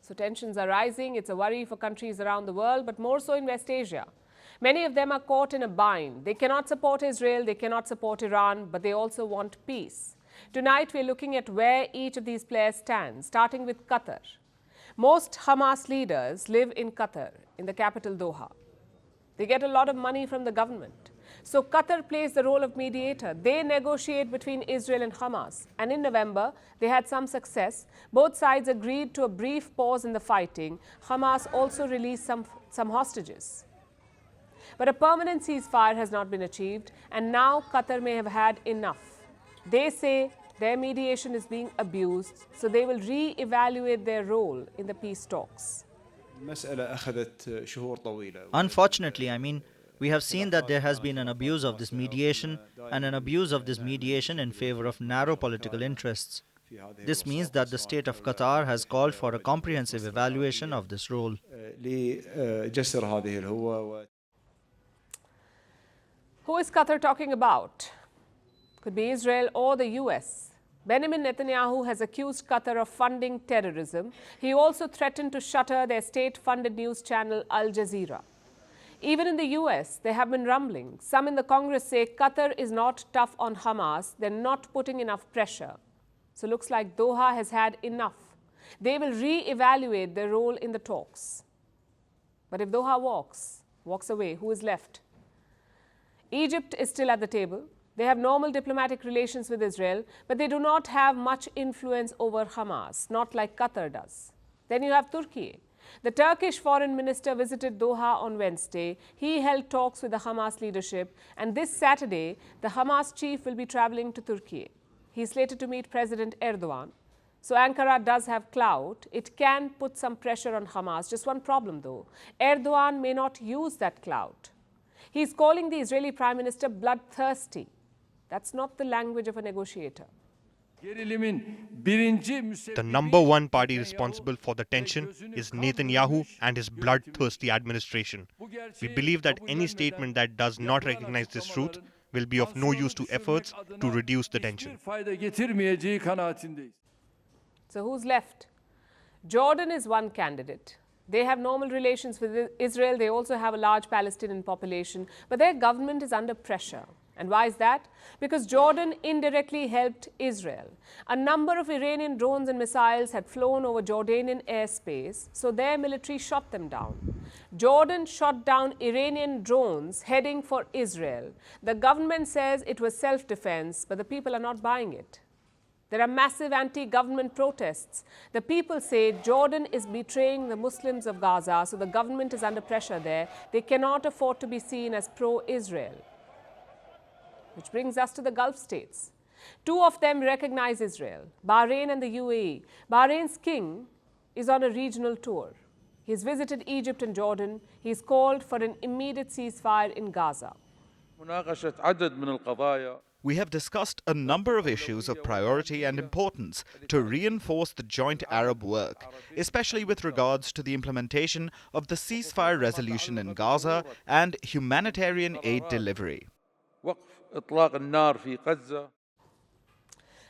So tensions are rising. It's a worry for countries around the world, but more so in West Asia. Many of them are caught in a bind. They cannot support Israel, they cannot support Iran, but they also want peace. Tonight, we're looking at where each of these players stands, starting with Qatar. Most Hamas leaders live in Qatar, in the capital Doha. They get a lot of money from the government. So Qatar plays the role of mediator. They negotiate between Israel and Hamas. And in November, they had some success. Both sides agreed to a brief pause in the fighting. Hamas also released some hostages. But a permanent ceasefire has not been achieved, and now Qatar may have had enough. They say their mediation is being abused, so they will re-evaluate their role in the peace talks. Unfortunately, we have seen that there has been an abuse of this mediation and an abuse of this mediation in favor of narrow political interests. This means that the state of Qatar has called for a comprehensive evaluation of this role. Who is Qatar talking about? Could be Israel or the US. Benjamin Netanyahu has accused Qatar of funding terrorism. He also threatened to shutter their state-funded news channel Al Jazeera. Even in the US, there have been rumblings. Some in the Congress say Qatar is not tough on Hamas. They're not putting enough pressure. So looks like Doha has had enough. They will re-evaluate their role in the talks. But if Doha walks away, who is left? Egypt is still at the table. They have normal diplomatic relations with Israel, but they do not have much influence over Hamas, not like Qatar does. Then you have Turkey. The Turkish foreign minister visited Doha on Wednesday. He held talks with the Hamas leadership, and this Saturday, the Hamas chief will be traveling to Turkey. He's slated to meet President Erdogan. So Ankara does have clout. It can put some pressure on Hamas. Just one problem, though. Erdogan may not use that clout. He's calling the Israeli Prime Minister bloodthirsty. That's not the language of a negotiator. The number one party responsible for the tension is Netanyahu and his bloodthirsty administration. We believe that any statement that does not recognize this truth will be of no use to efforts to reduce the tension. So who's left? Jordan is one candidate. They have normal relations with Israel. They also have a large Palestinian population, but their government is under pressure. And why is that? Because Jordan indirectly helped Israel. A number of Iranian drones and missiles had flown over Jordanian airspace, so their military shot them down. Jordan shot down Iranian drones heading for Israel. The government says it was self-defense, but the people are not buying it. There are massive anti-government protests. The people say Jordan is betraying the Muslims of Gaza, so the government is under pressure there. They cannot afford to be seen as pro-Israel. Which brings us to the Gulf states. Two of them recognize Israel, Bahrain and the UAE. Bahrain's king is on a regional tour. He's visited Egypt and Jordan. He's called for an immediate ceasefire in Gaza. We have discussed a number of issues of priority and importance to reinforce the joint Arab work, especially with regards to the implementation of the ceasefire resolution in Gaza and humanitarian aid delivery.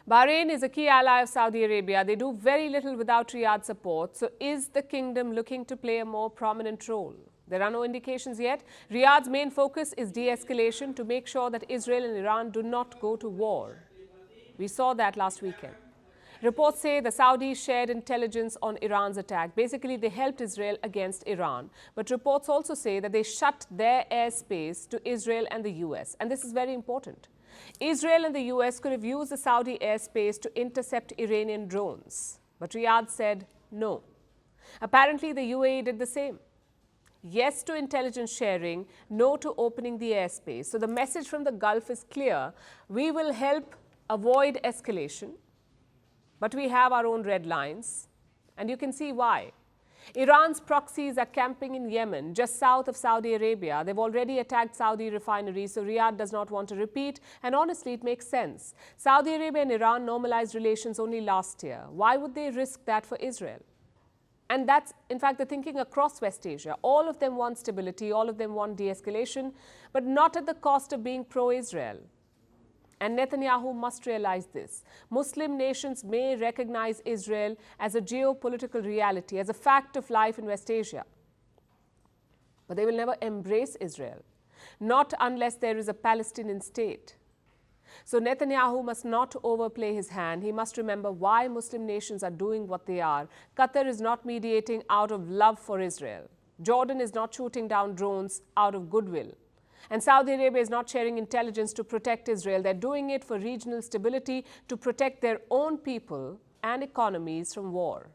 Bahrain is a key ally of Saudi Arabia. They do very little without Riyadh support. So is the kingdom looking to play a more prominent role? There are no indications yet. Riyadh's main focus is de-escalation to make sure that Israel and Iran do not go to war. We saw that last weekend. Reports say the Saudis shared intelligence on Iran's attack. Basically, they helped Israel against Iran. But reports also say that they shut their airspace to Israel and the US. And this is very important. Israel and the US could have used the Saudi airspace to intercept Iranian drones. But Riyadh said no. Apparently, the UAE did the same. Yes to intelligence sharing, no to opening the airspace. So the message from the Gulf is clear. We will help avoid escalation, but we have our own red lines. And you can see why. Iran's proxies are camping in Yemen, just south of Saudi Arabia. They've already attacked Saudi refineries, so Riyadh does not want to repeat. And honestly, it makes sense. Saudi Arabia and Iran normalized relations only last year. Why would they risk that for Israel? And that's, in fact, the thinking across West Asia. All of them want stability, all of them want de-escalation, but not at the cost of being pro-Israel. And Netanyahu must realize this. Muslim nations may recognize Israel as a geopolitical reality, as a fact of life in West Asia. But they will never embrace Israel, not unless there is a Palestinian state. So Netanyahu must not overplay his hand. He must remember why Muslim nations are doing what they are. Qatar is not mediating out of love for Israel. Jordan is not shooting down drones out of goodwill. And Saudi Arabia is not sharing intelligence to protect Israel. They're doing it for regional stability, to protect their own people and economies from war.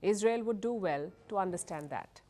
Israel would do well to understand that.